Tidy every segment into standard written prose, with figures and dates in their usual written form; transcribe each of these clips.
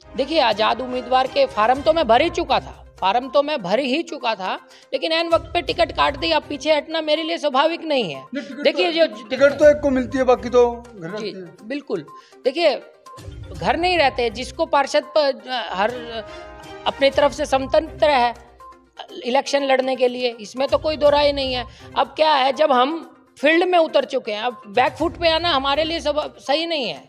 देखिए, आज़ाद उम्मीदवार के फार्म तो मैं भर ही चुका था, लेकिन एन वक्त पे टिकट काट दी। अब पीछे हटना मेरे लिए स्वाभाविक नहीं है। देखिए, जो टिकट तो एक को मिलती है, बाकी तो घर रहते जी हैं। बिल्कुल। देखिए, घर नहीं रहते, जिसको पार्षद पर हर अपनी तरफ से स्वतंत्र है इलेक्शन लड़ने के लिए, इसमें तो कोई दो राय नहीं है। अब क्या है, जब हम फील्ड में उतर चुके हैं, अब बैकफुट पे आना हमारे लिए सब सही नहीं है।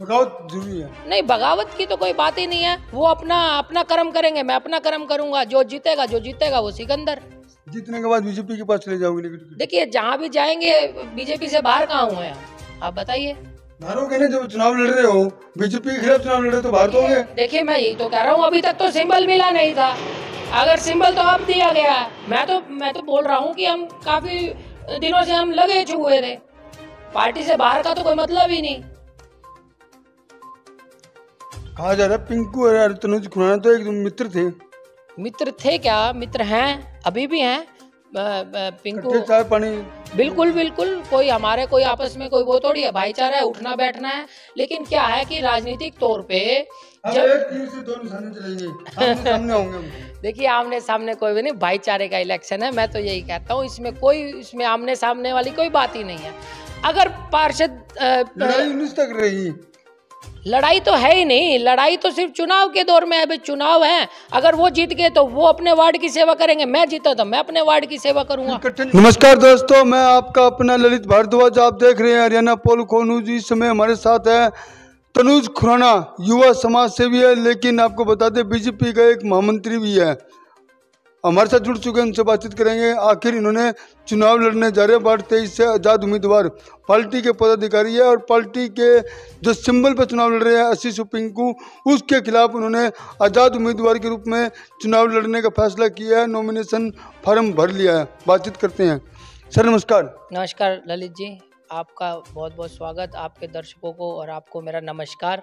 बगावत जरूरी है। नहीं, बगावत की तो कोई बात ही नहीं है। वो अपना कर्म करेंगे, मैं अपना कर्म करूंगा। जो जीतेगा वो सिकंदर। जीतने के बाद बीजेपी के पास चले जाओगे? लेकिन देखिए, जहां भी जाएंगे बीजेपी से बाहर कहाँ हुए हैं आप बताइए। बाहरोगे ना, जब चुनाव लड़ रहे हो, बीजेपी के खिलाफ चुनाव लड़ रहे हो तो बाहर तो होंगे। देखिए, मैं यही तो कह रहा हूँ, अभी तक तो सिंबल मिला नहीं था। अगर सिंबल तो अब दिया गया है, मैं तो बोल रहा हूँ कि हम काफी दिनों से हम लगे हुए थे। पार्टी से बाहर का तो कोई मतलब ही नहीं। कहा जा रहा है पिंकू और तनुज खुराना तो एक मित्र थे। मित्र थे क्या? मित्र हैं, अभी भी हैं। पिंकू चाय पानी बिल्कुल कोई हमारे कोई आपस में कोई वो थोड़ी है, भाईचारा है, उठना बैठना है। लेकिन क्या है कि राजनीतिक तौर पे जब एक तीर से दो निशाने चलेंगे, आमने सामने होंगे हम। देखिए, आमने सामने कोई भी नहीं, भाईचारे का इलेक्शन है। मैं तो यही कहता हूँ, इसमें आमने सामने वाली कोई बात ही नहीं है। अगर पार्षद लड़ाई 19 तक रहेगी। लड़ाई तो है ही नहीं, लड़ाई तो सिर्फ चुनाव के दौर में है। अभी चुनाव है, अगर वो जीत गए तो वो अपने वार्ड की सेवा करेंगे, मैं जीता तो मैं अपने वार्ड की सेवा करूंगा। नमस्कार दोस्तों, मैं आपका अपना ललित भारद्वाज, आप देख रहे हैं हरियाणा पोल खो न्यूज। इस समय हमारे साथ है तनुज खुराना, युवा समाज सेवी है, लेकिन आपको बता दें बीजेपी का एक महामंत्री भी है। हमारे साथ जुड़ चुके हैं, उनसे बातचीत करेंगे। आखिर इन्होंने चुनाव लड़ने जा रहे हैं। वार्ड 23 से आज़ाद उम्मीदवार पार्टी के पदाधिकारी है और पार्टी के जो सिंबल पर चुनाव लड़ रहे हैं आशीष पिंकू, उसके खिलाफ उन्होंने आज़ाद उम्मीदवार के रूप में चुनाव लड़ने का फैसला किया है। नॉमिनेशन फार्म भर लिया है। बातचीत करते हैं। सर नमस्कार। नमस्कार ललित जी, आपका बहुत बहुत स्वागत। आपके दर्शकों को और आपको मेरा नमस्कार।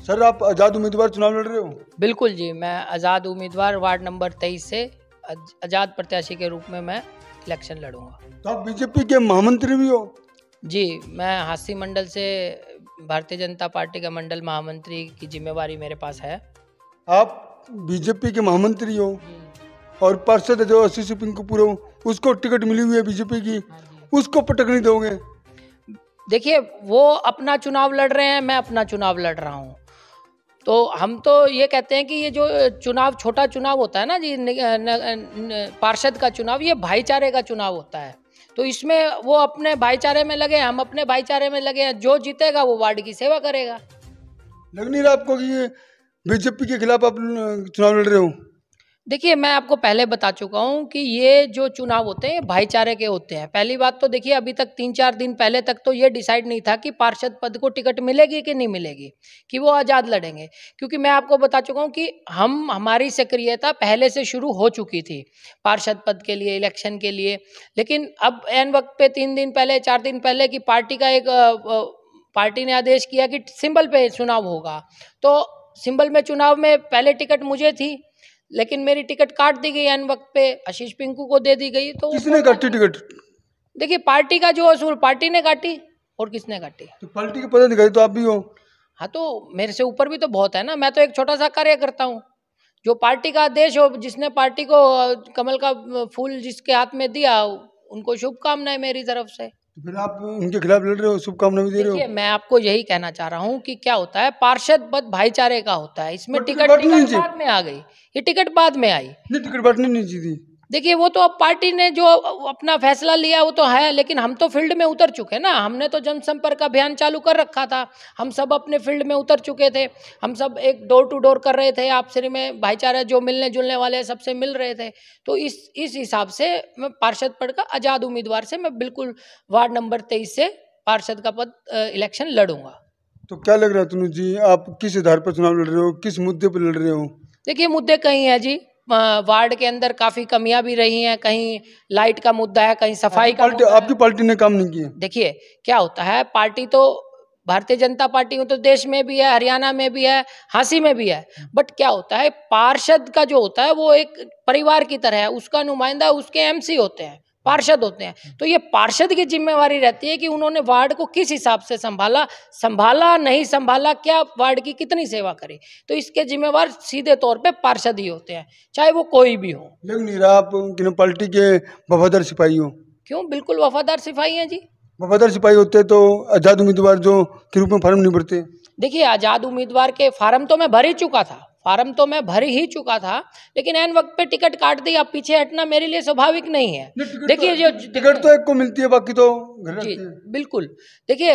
सर, आप आज़ाद उम्मीदवार चुनाव लड़ रहे हो? बिल्कुल जी, मैं आज़ाद उम्मीदवार वार्ड नंबर 23 से आज़ाद प्रत्याशी के रूप में मैं इलेक्शन लड़ूंगा। तो आप बीजेपी के महामंत्री भी हो? जी, मैं हासी मंडल से भारतीय जनता पार्टी का मंडल महामंत्री की जिम्मेवारी मेरे पास है। आप बीजेपी के महामंत्री हो और पार्षद जो आशीष पिंकू पूरा, उसको टिकट मिली हुई है बीजेपी की, उसको पटक नहीं दोगे? देखिए, वो अपना चुनाव लड़ रहे हैं, मैं अपना चुनाव लड़ रहा हूँ। तो हम तो ये कहते हैं कि ये जो चुनाव, छोटा चुनाव होता है ना जी, पार्षद का चुनाव, ये भाईचारे का चुनाव होता है। तो इसमें वो अपने भाईचारे में लगे, हम अपने भाईचारे में लगे हैं। जो जीतेगा वो वार्ड की सेवा करेगा। लग नहीं रहा आपको कि ये बीजेपी के खिलाफ आप चुनाव लड़ रहे हो? देखिए, मैं आपको पहले बता चुका हूं कि ये जो चुनाव होते हैं भाईचारे के होते हैं। पहली बात तो देखिए, अभी तक 3-4 दिन पहले तक तो ये डिसाइड नहीं था कि पार्षद पद को टिकट मिलेगी कि नहीं मिलेगी, कि वो आज़ाद लड़ेंगे। क्योंकि मैं आपको बता चुका हूं कि हमारी सक्रियता पहले से शुरू हो चुकी थी पार्षद पद के लिए, इलेक्शन के लिए। लेकिन अब एन वक्त पे 3 दिन पहले, 4 दिन पहले की पार्टी ने आदेश किया कि सिंबल पे चुनाव होगा। तो सिंबल में चुनाव में पहले टिकट मुझे थी, लेकिन मेरी टिकट काट दी गई एन वक्त पे, आशीष पिंकू को दे दी गई। तो किसने काटी टिकट? देखिए, पार्टी का जो असूल, पार्टी ने काटी। और किसने काटी? तो पार्टी के पदाधिकारी तो आप भी हो। हाँ, तो मेरे से ऊपर भी तो बहुत है ना। मैं तो एक छोटा सा कार्यकर्ता हूँ। जो पार्टी का आदेश हो, जिसने पार्टी को कमल का फूल जिसके हाथ में दिया, उनको शुभकामनाएं मेरी तरफ से। तो फिर आप उनके खिलाफ लड़ रहे हो, शुभकामनाएं भी दे रहे हो? देखिए, मैं आपको यही कहना चाह रहा हूँ कि क्या होता है, पार्षद पद भाईचारे का होता है। इसमें टिकट बाद में आ गई, ये टिकट बाद में आई। नहीं, टिकट बांटनी नहीं चाहिए। देखिए, वो तो अब पार्टी ने जो अपना फैसला लिया वो तो है, लेकिन हम तो फील्ड में उतर चुके हैं ना। हमने तो जनसंपर्क अभियान चालू कर रखा था। हम सब अपने फील्ड में उतर चुके थे। हम सब एक डोर टू डोर कर रहे थे, आपसे में भाईचारा जो मिलने जुलने वाले सबसे मिल रहे थे। तो इस हिसाब से मैं पार्षद पद का आज़ाद उम्मीदवार से मैं बिल्कुल वार्ड नंबर 23 से पार्षद का पद इलेक्शन लड़ूंगा। तो क्या लग रहा है तनुज जी, आप किस आधार पर चुनाव लड़ रहे हो, किस मुद्दे पर लड़ रहे हो? देखिए, मुद्दे कई हैं जी। वार्ड के अंदर काफी कमियां भी रही हैं, कहीं लाइट का मुद्दा है, कहीं सफाई का मुद्दा है। आपकी पार्टी ने काम नहीं किया। देखिए, क्या होता है, पार्टी तो भारतीय जनता पार्टी तो देश में भी है, हरियाणा में भी है, हांसी में भी है। बट क्या होता है, पार्षद का जो होता है वो एक परिवार की तरह है। उसका नुमाइंदा उसके एमसी होते हैं, पार्षद होते हैं। तो ये पार्षद की जिम्मेवारी रहती है कि उन्होंने वार्ड को किस हिसाब से संभाला नहीं संभाला, क्या वार्ड की कितनी सेवा करी, तो इसके जिम्मेवार सीधे तौर पे पार्षद ही होते हैं, चाहे वो कोई भी हो। लग नहीं रहा आप पार्टी के वफादार सिपाही हो। क्यों, बिल्कुल वफादार सिपाही हैं जी। वफादार सिपाही होते तो आजाद उम्मीदवार जो के रूप में फार्म नहीं भरते। देखिए, आजाद उम्मीदवार के फार्म तो मैं भर ही चुका था, लेकिन एन वक्त पे टिकट काट दी। अब पीछे हटना मेरे लिए स्वाभाविक नहीं है। देखिए, जो टिकट तो एक को मिलती है, बाकी तो घर रहते जी हैं। बिल्कुल, देखिए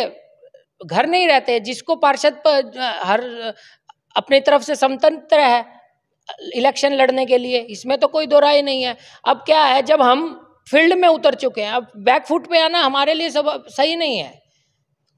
घर नहीं रहते, जिसको पार्षद पर हर अपनी तरफ से स्वतंत्र है इलेक्शन लड़ने के लिए, इसमें तो कोई दो राय नहीं है। अब क्या है, जब हम फील्ड में उतर चुके हैं, अब बैकफुट पे आना हमारे लिए सब सही नहीं है।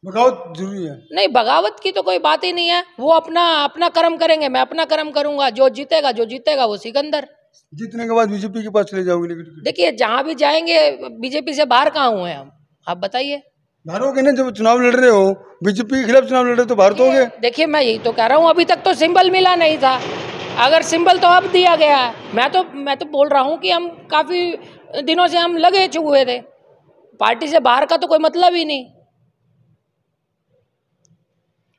बगावत जरूरी है। नहीं, बगावत की तो कोई बात ही नहीं है। वो अपना कर्म करेंगे, मैं अपना कर्म करूंगा। जो जीतेगा वो सिकंदर। जीतने के बाद बीजेपी के पास चले जाओगे? देखिए, जहां भी जाएंगे, बीजेपी से बाहर कहाँ हुए हम, आप बताइए। बाहर हो गए ना, जब चुनाव लड़ रहे हो, बीजेपी के खिलाफ चुनाव लड़ रहे हो तो बाहर तो हो गए। देखिए, मैं यही तो कह रहा हूँ, अभी तक तो सिंबल मिला नहीं था। अगर सिंबल तो अब दिया गया है, मैं तो बोल रहा हूँ कि हम काफी दिनों से हम लगे हुए थे, पार्टी से बाहर का तो कोई मतलब ही नहीं।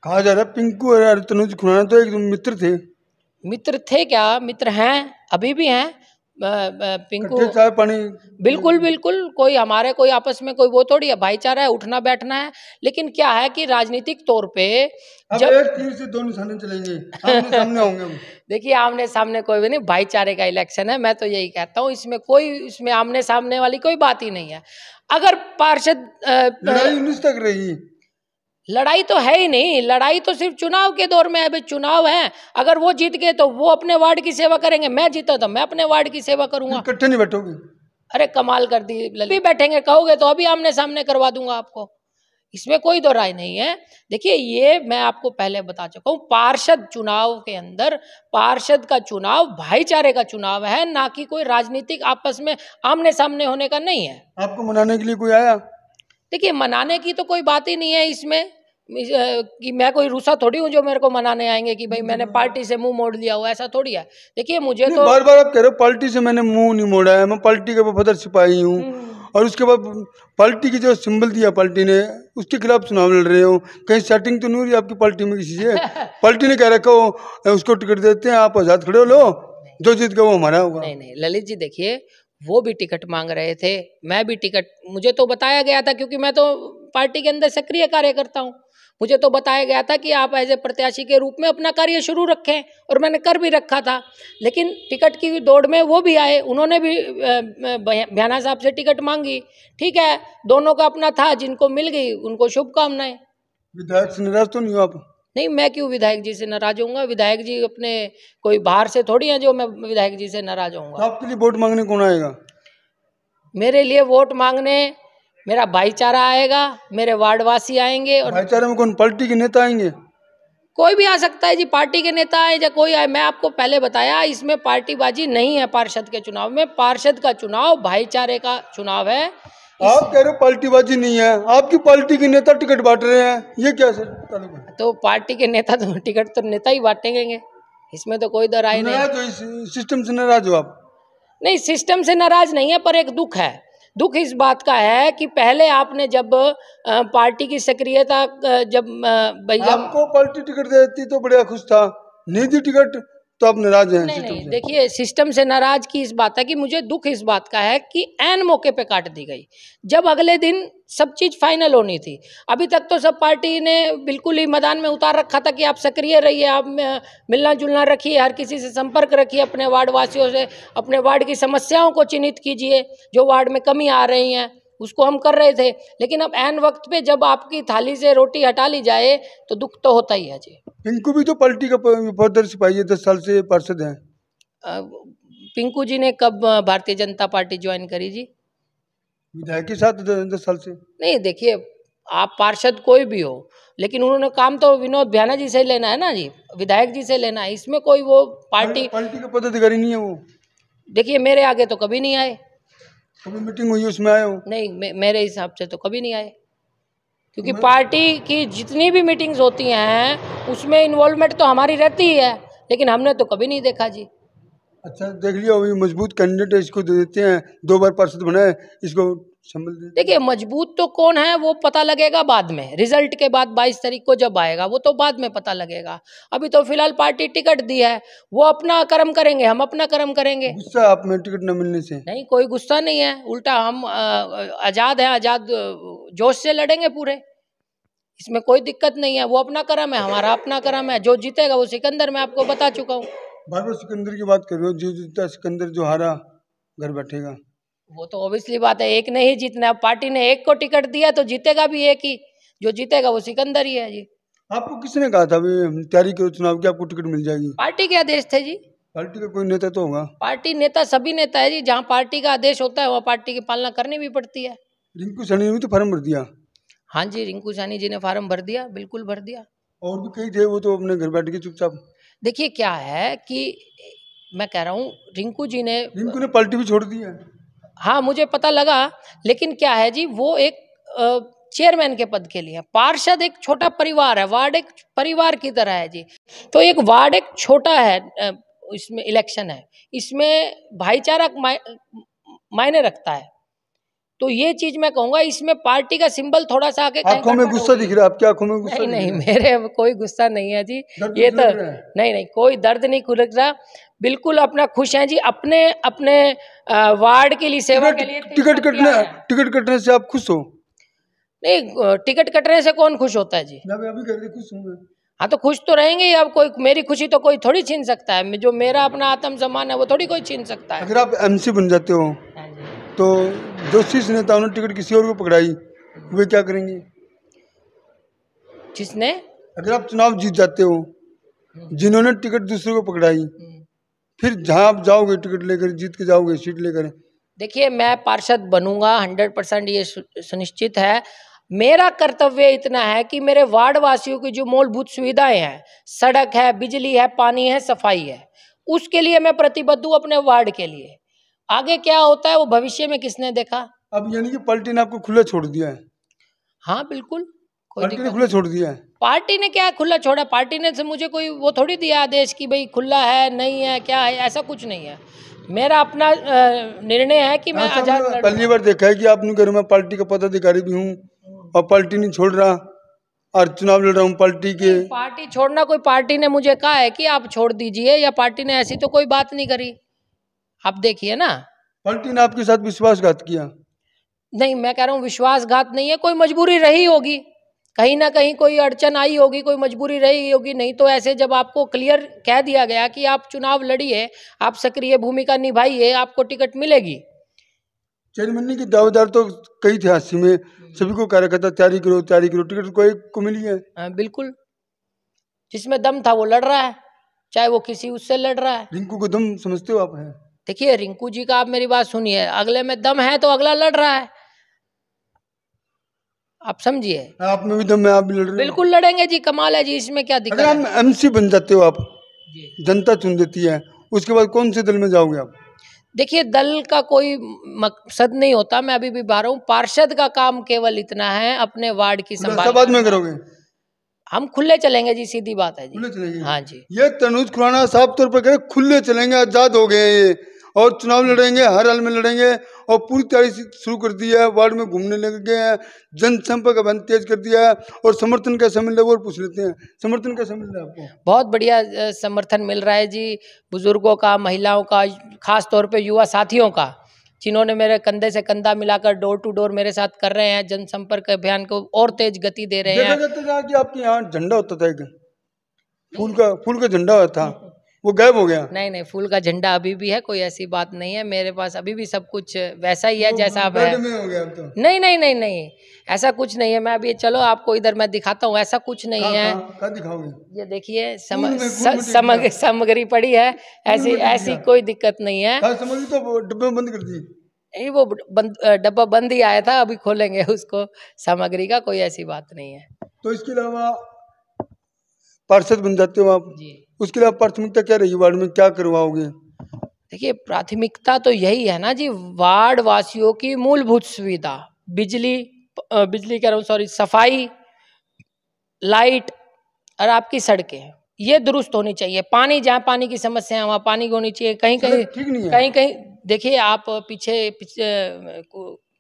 कहा जा रहा है पिंकू और तनुज खुराना तो एक मित्र थे। क्या, मित्र हैं, अभी भी हैं। पिंकू चाय पानी बिल्कुल कोई आपस में कोई वो थोड़ी है, भाईचारा है, उठना बैठना है। लेकिन क्या है कि राजनीतिक तौर पे जब एक तीर से दो निशाने चलेंगे, आमने सामने होंगे। देखिए, आमने सामने कोई भी नहीं, भाईचारे का इलेक्शन है। मैं तो यही कहता हूँ, इसमें आमने सामने वाली कोई बात ही नहीं है। अगर पार्षद लड़ाई 19 तक रही, लड़ाई तो है ही नहीं, लड़ाई तो सिर्फ चुनाव के दौर में है। भाई चुनाव है, अगर वो जीत गए तो वो अपने वार्ड की सेवा करेंगे, मैं जीता तो मैं अपने वार्ड की सेवा करूंगा। इकट्ठे नहीं बैठोगे? अरे कमाल कर दी, भी बैठेंगे, कहोगे तो अभी आमने सामने करवा दूंगा आपको, इसमें कोई दो राय नहीं है। देखिए, ये मैं आपको पहले बता चुका हूँ, पार्षद चुनाव के अंदर पार्षद का चुनाव भाईचारे का चुनाव है, ना कि कोई राजनीतिक आपस में आमने सामने होने का नहीं है। आपको मनाने के लिए कोई आया? देखिए, मनाने की तो कोई बात ही नहीं है इसमें, कि मैं कोई रूसा थोड़ी हूँ जो मेरे को मनाने आएंगे कि भाई मैंने पार्टी से मुंह मोड़ लिया हुआ, ऐसा थोड़ी है। देखिए, मुझे तो बार बार आप कह रहे हो पार्टी से मैंने मुंह नहीं मोड़ा है, मैं पार्टी का वफादार सिपाही हूँ, और उसके बाद पार्टी की जो सिंबल दिया पार्टी ने, उसके खिलाफ चुनाव लड़ रहे हो। कहीं सेटिंग तो नहीं हो रही आपकी पार्टी में किसी से? पार्टी ने कह रखा हो उसको टिकट देते हैं, आप आजाद खड़े हो, लो जो जीत गया वो हमारा होगा। नहीं ललित जी, देखिए वो भी टिकट मांग रहे थे, मैं भी टिकट, मुझे तो बताया गया था, क्योंकि मैं तो पार्टी के अंदर सक्रिय कार्यकर्ता हूँ, मुझे तो बताया गया था कि आप एज ए प्रत्याशी के रूप में अपना कार्य शुरू रखें, और मैंने कर भी रखा था। लेकिन टिकट की दौड़ में वो भी आए, उन्होंने भी भ्याना साहब से टिकट मांगी। ठीक है, दोनों का अपना था, जिनको मिल गई उनको शुभकामनाएं। विधायक से नाराज तो नहीं हो आप? नहीं, मैं क्यों विधायक जी से नाराज होऊंगा? विधायक जी अपने कोई बाहर से थोड़ी हैं जो मैं विधायक जी से नाराज होऊंगा। तो आपके लिए वोट मांगने कौन आएगा? मेरे लिए वोट मांगने मेरा भाईचारा आएगा, मेरे वार्डवासी आएंगे। और भाईचारे में कौन, पार्टी के नेता आएंगे? कोई भी आ सकता है जी, पार्टी के नेता आए या कोई आए। मैं आपको पहले बताया, इसमें पार्टीबाजी नहीं है। पार्षद के चुनाव में, पार्षद का चुनाव भाईचारे का चुनाव है। आप कह रहे हो पार्टीबाजी नहीं है, आपकी पार्टी के नेता टिकट बांट रहे हैं, ये क्या सर? तो पार्टी के नेता तो टिकट तो नेता ही बांटेंगे, इसमें तो कोई दो राय नहीं। तो इस सिस्टम से नाराज हो आप? नहीं, सिस्टम से नाराज नहीं है, पर एक दुख है। दुख इस बात का है कि पहले आपने जब पार्टी की सक्रियता, जब भैया आपको पार्टी टिकट देती तो बड़ा खुश था, नहीं दी टिकट तो आप नाराज हैं? नहीं, देखिए, सिस्टम से नाराज की इस बात है कि मुझे दुख इस बात का है कि ऐन मौके पे काट दी गई, जब अगले दिन सब चीज़ फाइनल होनी थी। अभी तक तो सब पार्टी ने बिल्कुल ही मैदान में उतार रखा था कि आप सक्रिय रहिए, आप मिलना जुलना रखिए, हर किसी से संपर्क रखिए, अपने वार्ड वासियों से अपने वार्ड की समस्याओं को चिन्हित कीजिए, जो वार्ड में कमी आ रही हैं उसको हम कर रहे थे। लेकिन अब ऐन वक्त पे जब आपकी थाली से रोटी हटा ली जाए तो दुख तो होता ही है जी। पिंकू भी तो पार्टी का वफादार सिपाही है, 10 साल से पार्षद हैं। पिंकू जी ने कब भारतीय जनता पार्टी ज्वाइन करी जी? विधायक के साथ 10 साल से। नहीं, देखिए, आप पार्षद कोई भी हो, लेकिन उन्होंने काम तो विनोद भ्याना जी से लेना है ना जी, विधायक जी से लेना है। इसमें कोई वो पार्टी का पदाधिकारी नहीं है वो। देखिए, मेरे आगे तो कभी नहीं आए। कभी मीटिंग हुई उसमें आए हो? नहीं, मेरे हिसाब से तो कभी नहीं आए, क्योंकि पार्टी की जितनी भी मीटिंग्स होती हैं उसमें इन्वॉल्वमेंट तो हमारी रहती ही है, लेकिन हमने तो कभी नहीं देखा जी। अच्छा, देख लिया, अभी मजबूत कैंडिडेट है, इसको दे देते हैं, 2 बार पार्षद बना है, इसको संभल दे। देखिए मजबूत तो कौन है वो पता लगेगा बाद में, रिजल्ट के बाद 22 तारीख को जब आएगा वो तो बाद में पता लगेगा। अभी तो फिलहाल पार्टी टिकट दी है, वो अपना कर्म करेंगे, हम अपना कर्म करेंगे। गुस्सा आप में टिकट न मिलने से? नहीं, कोई गुस्सा नहीं है, उल्टा हम आजाद हैं, आजाद जोश से लड़ेंगे पूरे, इसमें कोई दिक्कत नहीं है। वो अपना कर्म है, हमारा अपना कर्म है, जो जीतेगा वो सिकंदर, मैं आपको बता चुका हूँ। बार बार सिकंदर की बात कर रहे हो, जो जीता सिकंदर, जो हारा घर बैठेगा। वो तो ऑब्वियसली बात है, एक ने ही जीतना है। पार्टी ने एक को टिकट दिया तो जीतेगा भी एक ही, जो जीतेगा वो सिकंदर ही है जी। आपको किसने कहा था अभी तैयारी करो चुनाव की, आपको टिकट मिल जाएगी? पार्टी के आदेश थे जी। पार्टी का कोई नेता तो होगा? पार्टी नेता सभी नेता है जी, जहाँ पार्टी का आदेश होता है वहाँ पार्टी की पालना करनी भी पड़ती है। रिंकू सैनी ने भी तो फॉर्म भर दिया। हाँ जी, रिंकू सैनी जी ने फार्म भर दिया, बिल्कुल भर दिया। और भी कई थे, वो तो अपने घर बैठ के चुपचाप। देखिए क्या है कि मैं कह रहा हूँ रिंकू जी ने, रिंकू ने पार्टी भी छोड़ दी है। हाँ मुझे पता लगा, लेकिन क्या है जी, वो एक चेयरमैन के पद के लिए, पार्षद एक छोटा परिवार है, वार्ड एक परिवार की तरह है जी। तो एक वार्ड एक छोटा है, इसमें इलेक्शन है, इसमें भाईचारा मायने रखता है। तो ये चीज मैं कहूंगा, इसमें पार्टी का सिंबल थोड़ा सा आगे, आंखों में गुस्सा दिख रहा है, आपकी आंखों में गुस्सा? नहीं नहीं, मेरे कोई गुस्सा नहीं है जी, ये तो नहीं नहीं, कोई दर्द नहीं खुलक रहा, बिल्कुल अपना खुश हैं जी, अपने अपने वार्ड के लिए, सेवा के लिए। टिकट कटने से आप खुश हो? नहीं, टिकट कटने से कौन खुश होता है जी? मैं अभी कर रही खुश हूँ। हाँ तो खुश तो रहेंगे ही, अब कोई मेरी खुशी तो कोई थोड़ी छीन सकता है, जो मेरा अपना आत्म सम्मान है वो थोड़ी कोई छीन सकता है। अगर आप एमसी बन जाते हो तो जो शीर्ष नेताओं ने टिकट किसी और को पकड़ाई, वे क्या करेंगे? जिसने, अगर आप चुनाव जीत जाते हो, जिन्होंने टिकट दूसरे को पकड़ाई, फिर जहाँ आप जाओगे टिकट लेकर, जीत के जाओगे सीट लेकर। देखिए मैं पार्षद बनूंगा 100%, ये सुनिश्चित है। मेरा कर्तव्य इतना है कि मेरे वार्ड वासियों की जो मूलभूत सुविधाएं हैं, सड़क है, बिजली है, पानी है, सफाई है, उसके लिए मैं प्रतिबद्ध हूँ अपने वार्ड के लिए। आगे क्या होता है वो भविष्य में किसने देखा। अब यानी कि पार्टी ने आपको खुला छोड़ दिया है? हाँ बिल्कुल, पार्टी ने खुला छोड़ दिया है। पार्टी ने क्या खुला छोड़ा, पार्टी ने से मुझे कोई वो थोड़ी दिया आदेश कि भाई खुला है नहीं है क्या है, ऐसा कुछ नहीं है। मेरा अपना निर्णय है कि मैं आजाद। पहली बार देखा है कि आपने कहा मैं पार्टी का पदाधिकारी भी हूँ और पार्टी नहीं छोड़ रहा और चुनाव लड़ रहा हूँ पार्टी के। पार्टी छोड़ना, कोई पार्टी ने मुझे कहा है कि आप छोड़ दीजिए, या पार्टी ने ऐसी तो कोई बात नहीं करी, आप देखिए ना। पार्टी ने आपके साथ विश्वासघात किया? नहीं, मैं कह रहा हूँ विश्वासघात नहीं है, कोई मजबूरी रही होगी, कहीं ना कहीं कोई अड़चन आई होगी, कोई मजबूरी रही होगी। नहीं तो ऐसे जब आपको क्लियर कह दिया गया कि आप चुनाव लड़िए, आप सक्रिय भूमिका निभाइए, आपको टिकट मिलेगी। चेयरमैन के दावेदार तो कई थे हास्य में, सभी को कह रखा था तैयारी करो तैयारी करो, टिकट कोई को मिली है? बिल्कुल, जिसमें दम था वो लड़ रहा है, चाहे वो किसी उससे लड़ रहा है। रिंकू को दम समझते हो आप? है, देखिए रिंकू जी का, आप मेरी बात सुनिए, अगले में दम है तो अगला लड़ रहा है, आप समझिए। आप में भी दम है, आप भी लड़ रहे हो? बिल्कुल लड़ेंगे जी, कमाल है जी, इसमें क्या दिक्कत है। अगर आप एमसी बन जाते हो, आप जनता चुन देती है, उसके बाद कौन से दल में जाओगे आप? देखिए दल का कोई मकसद नहीं होता, मैं अभी भी बता रहा हूँ, पार्षद का काम केवल इतना है अपने वार्ड की संभाल। बाद में करोगे? हम खुले चलेंगे जी, सीधी बात है जी। खुले चलेंगे? हाँ जी। ये तनुज खुराना साफ तौर पर कह रहे खुले चलेंगे, आजाद हो गए ये, और चुनाव लड़ेंगे, हर हाल में लड़ेंगे, और पूरी तैयारी शुरू कर दी है, वार्ड में घूमने लग गए हैं, जनसंपर्क अभियान तेज कर दिया है। और समर्थन कैसा मिल रहा है वो पूछ लेते हैं, समर्थन कैसा मिल रहा है आपको? बहुत बढ़िया समर्थन मिल रहा है जी, बुजुर्गों का, महिलाओं का, खास तौर पे युवा साथियों का, जिन्होंने मेरे कंधे से कंधा मिलाकर डोर टू डोर मेरे साथ कर रहे हैं, जनसंपर्क अभियान को और तेज गति दे रहे हैं। देखा जाता था कि आपके यहाँ झंडा होता था, एक फूल का झंडा था, वो गायब हो गया। नहीं नहीं, फूल का झंडा अभी भी है, कोई ऐसी बात नहीं है, मेरे पास अभी भी सब कुछ वैसा ही है जैसा अब है। में हो गया अब तो। नहीं नहीं नहीं नहीं, ऐसा कुछ नहीं है। मैं अभी, चलो आपको इधर मैं दिखाता हूँ, ऐसा कुछ नहीं है। क्या दिखाओगे? ये देखिए सामग्री पड़ी है, ऐसी कोई दिक्कत नहीं है। सामग्री तो डब्बे में बंद कर दी? नहीं, वो डब्बा बंद ही आया था, अभी खोलेंगे उसको, सामग्री का कोई ऐसी बात नहीं है। तो इसके अलावा पार्षद बन जाते हो आप जी, उसके अलावा प्राथमिकता क्या रही वार्ड में, क्या करवाओगे? देखिए प्राथमिकता तो यही है ना जी, वार्ड वासियों की मूलभूत सुविधा, बिजली कह रहा हूँ, सॉरी, सफाई, लाइट और आपकी सड़कें, ये दुरुस्त होनी चाहिए। पानी, जहाँ पानी की समस्या है वहाँ पानी होनी चाहिए। कहीं कहीं ठीक नहीं है। कहीं कहीं देखिए आप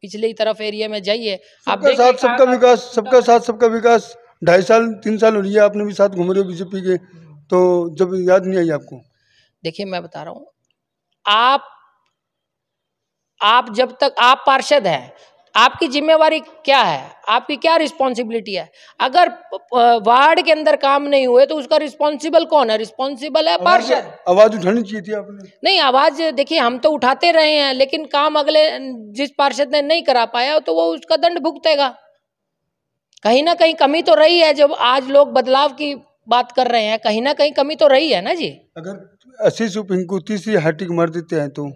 पिछली तरफ एरिया में जाइए, आप सबका साथ सबका विकास, सबका साथ सबका विकास 2.5 साल 3 साल हो रही है, आपने भी साथ घूम रहे हो बीजेपी के, तो जब याद नहीं आई आपको? देखिए मैं बता रहा हूँ, आप जब तक आप पार्षद हैं, आपकी जिम्मेवारी क्या है, आपकी क्या रिस्पॉन्सिबिलिटी है? अगर वार्ड के अंदर काम नहीं हुए तो उसका रिस्पॉन्सिबल कौन है? रिस्पॉन्सिबल है पार्षद। आवाज उठानी चाहिए थी आपने। नहीं, आवाज देखिए हम तो उठाते रहे हैं, लेकिन काम अगले जिस पार्षद ने नहीं करा पाया तो वो उसका दंड भुगतेगा। कहीं ना कहीं कमी तो रही है। जब आज लोग बदलाव की बात कर रहे हैं, कहीं ना कहीं कमी तो रही है ना जी। अगर आशीष पिंकू तीसरी हैट्रिक मार देते हैं तो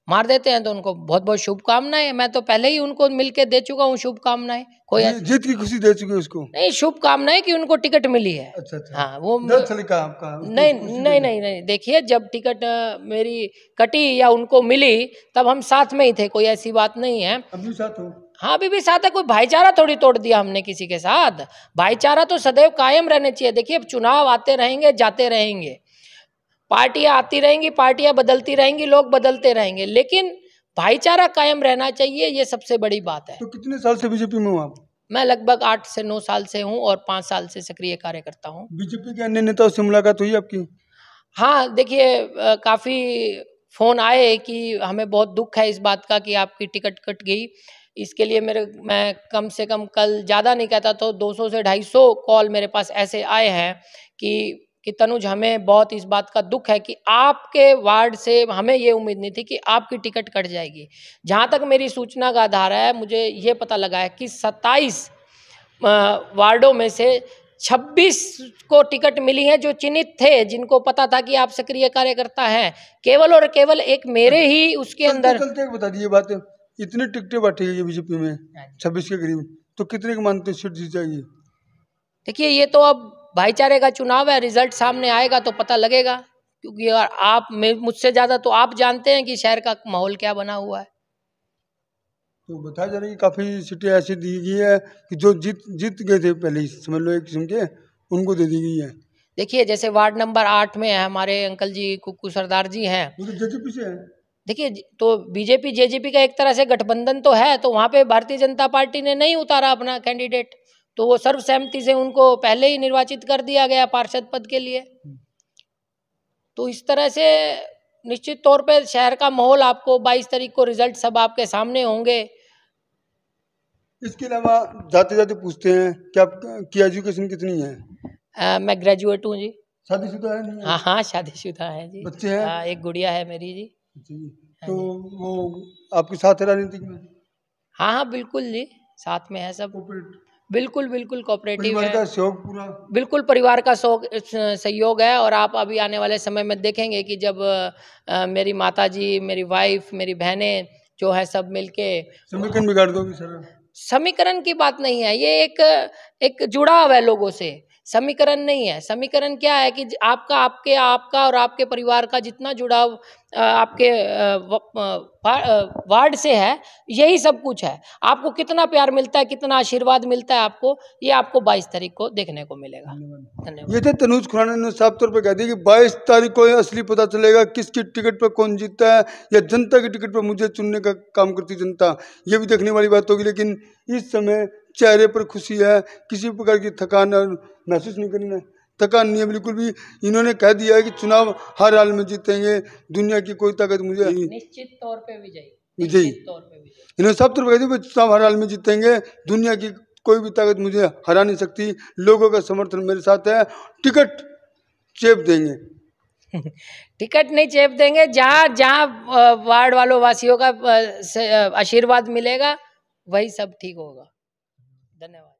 मार देते हैं तो उनको बहुत बहुत शुभकामनाएं। मैं तो पहले ही उनको मिलके दे चुका हूँ शुभकामनाएं। कोई जीत की खुशी दे चुके उसको? नहीं, शुभकामनाएं कि उनको टिकट मिली है। अच्छा अच्छा। हाँ, वो आपका नहीं नहीं नहीं नहीं, देखिए जब टिकट मेरी कटी या उनको मिली तब हम साथ में ही थे, कोई ऐसी बात नहीं है। अभी साथ हो? हाँ, अभी भी साथ है। कोई भाईचारा थोड़ी तोड़ दिया हमने किसी के साथ। भाईचारा तो सदैव कायम रहने चाहिए। देखिए चुनाव आते रहेंगे, जाते रहेंगे, पार्टियां आती रहेंगी, पार्टियां बदलती रहेंगी, लोग बदलते रहेंगे, लेकिन भाईचारा कायम रहना चाहिए, ये सबसे बड़ी बात है। तो कितने साल से बीजेपी में हो आप? मैं लगभग 8 से 9 साल से हूँ और 5 साल से सक्रिय कार्य करता हूँ। बीजेपी के अन्य नेताओं से मुलाकात हुई आपकी? हाँ, देखिए काफ़ी फ़ोन आए कि हमें बहुत दुख है इस बात का कि आपकी टिकट कट गई। इसके लिए मैं कम से कम कल ज़्यादा नहीं कहता तो 200 से 250 कॉल मेरे पास ऐसे आए हैं कि तनुज, हमें बहुत इस बात का दुख है कि आपके वार्ड से हमें ये उम्मीद नहीं थी कि आपकी टिकट कट जाएगी। जहाँ तक मेरी सूचना का आधार है, मुझे ये पता लगा है कि 27 वार्डों में से 26 को टिकट मिली है जो चिन्हित थे, जिनको पता था कि आप सक्रिय कार्यकर्ता हैं। केवल और केवल एक मेरे ही उसके अंदर। चलते बता दीजिए बात, इतनी टिकटें बांटी गई है बीजेपी में 26 के करीब, तो कितने के मानते सीट जीत जाएगी? देखिए ये तो अब भाईचारे का चुनाव है, रिजल्ट सामने आएगा तो पता लगेगा। क्योंकि यार आप मुझसे ज्यादा तो आप जानते हैं कि शहर का माहौल क्या बना हुआ है। तो बताया जा रहा है कि काफ़ी सीटें ऐसी दी गई है कि जो जीत गए थे पहले ही, समझ लो एक किस्म के, उनको दे दी गई है। देखिए जैसे वार्ड नंबर 8 में है हमारे अंकल जी कुक्कू सरदार जी हैं, वो तो जेजेपी से है। देखिए तो बीजेपी जेजेपी का एक तरह से गठबंधन तो है, तो वहाँ पे भारतीय जनता पार्टी ने नहीं उतारा अपना कैंडिडेट, तो वो सर्वसहमति से उनको पहले ही निर्वाचित कर दिया गया पार्षद पद के लिए। तो इस तरह से निश्चित तौर पे शहर का माहौल आपको 22 तारीख को रिजल्ट सब आपके सामने होंगे। इसके अलावा जाते जाते पूछते हैं कि आपकी एजुकेशन कितनी है? मैं ग्रेजुएट हूँ जी। शादीशुदा है नहीं है? हाँ हाँ, शादीशुदा है जी। बच्चे हैं? हाँ, एक गुड़िया है मेरी जी। जी। तो वो आपके साथ है राजनीतिक में? हाँ हाँ बिल्कुल जी, साथ में है सब। बिल्कुल बिल्कुल कोऑपरेटिव है। परिवार का सहयोग पूरा? बिल्कुल परिवार का सहयोग है। और आप अभी आने वाले समय में देखेंगे कि जब मेरी माता जी, मेरी वाइफ, मेरी बहनें जो है सब मिलके। समीकरण बिगाड़ दोगी सर? समीकरण की बात नहीं है, ये एक जुड़ाव है लोगों से, समीकरण नहीं है। समीकरण क्या है कि आपका और आपके परिवार का जितना जुड़ाव आपके वार्ड से है, यही सब कुछ है। आपको कितना प्यार मिलता है, कितना आशीर्वाद मिलता है आपको, ये आपको 22 तारीख को देखने को मिलेगा। धन्यवाद। ये थे तनुज खुराना ने साफ तौर पर कह दिया कि 22 तारीख को असली पता चलेगा किसकी टिकट पर कौन जीतता है, या जनता की टिकट पर मुझे चुनने का काम करती जनता, ये भी देखने वाली बात होगी। लेकिन इस समय चेहरे पर खुशी है, किसी प्रकार की थकान महसूस नहीं करनी है, थकान नहीं है बिल्कुल भी। इन्होंने कह दिया है कि चुनाव हर हाल में जीतेंगे, दुनिया की कोई ताकत मुझे निश्चित तौर पे विजयी। इन्होंने सब तरफ कह दिया चुनाव हर हाल में जीतेंगे, दुनिया की कोई भी ताकत मुझे हरा नहीं सकती, लोगों का समर्थन मेरे साथ है, टिकट चेप देंगे। टिकट नहीं चेप देंगे, जहाँ जहाँ वार्ड वालों वासियों का आशीर्वाद मिलेगा वही सब ठीक होगा। धन्यवाद।